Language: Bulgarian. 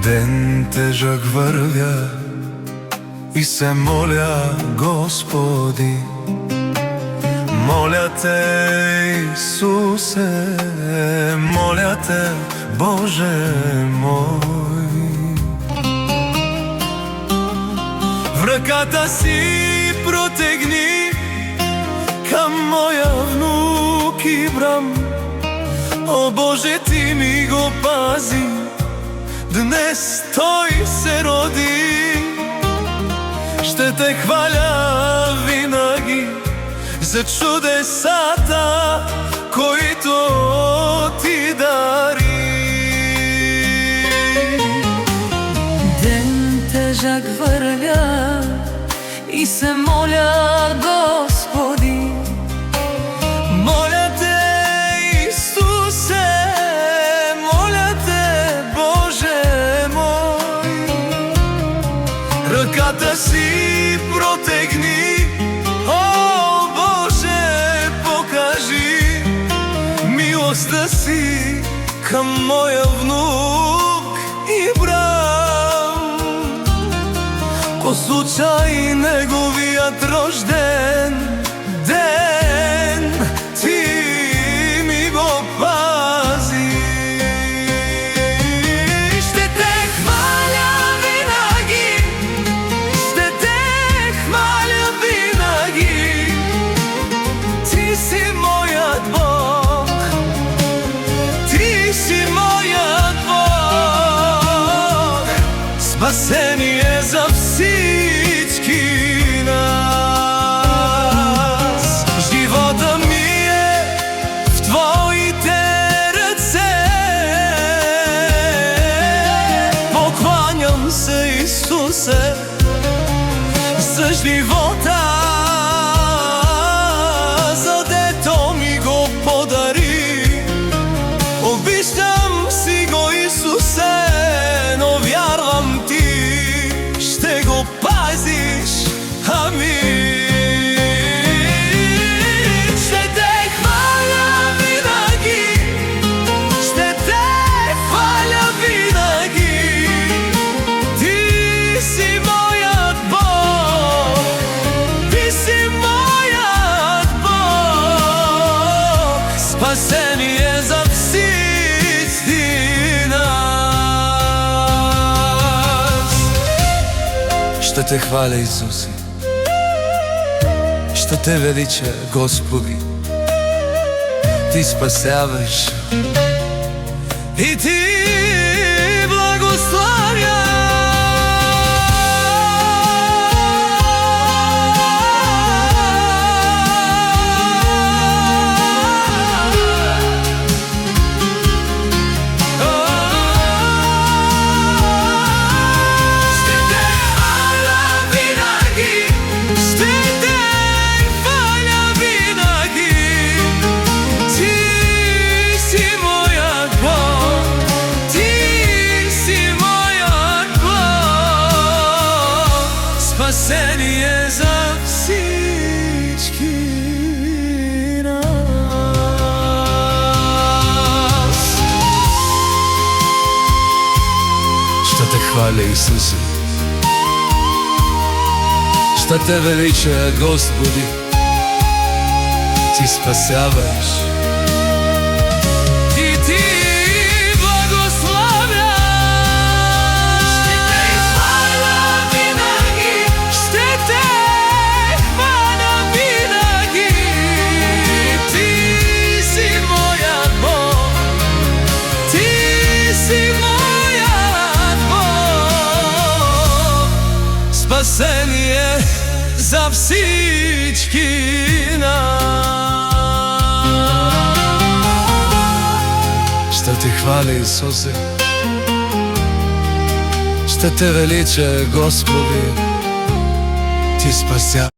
Ден тежак врвја и се моля, Господи, моля те, Исусе, моля те, Боже мој. Ръката си протегни кам моја внук Ибрам. О Боже, ти ми го пази, днес тој се роди. Ще те хваля винаги за чудесата които ти дари. Ден тежак вървя и се моля, Господи, моля те, Исусе, моля те, Боже мой. Ръката си протегни, о Боже, покажи милостта си към моя внук Ибрам. По случай неговият рожден ден ти ми го пази. Ще те хваля винаги, ще те хваля винаги. Ти си моят Бог, ти си моят Бог. Спасение за всички нас. Живота ми е в твоите ръце. Покланям се, Исусе, за живота, за дето ми го подари. Обичам си го, Исусе, но вярвам ти ще го пазиш. Амин. Ще те хваля винаги, ще те хваля винаги. Ти си моят Бог, ти си моят Бог. Спасение за всички нас. Ще те хваля, Исусе, ще те велича, Господи. Ти спасяваш и ти благославя. Спасение за всички нас. Ще те хваля, Исусе, ще те велича, Господи. Ти спасяваш и ти благославя. Ще те хваля винаги, ще те хваля винаги. Ти си моят Бог, ти си моят Бог. Спасение за всички нас. Ще те хваля, Исусе, ще те велича, Господи. Ти спася.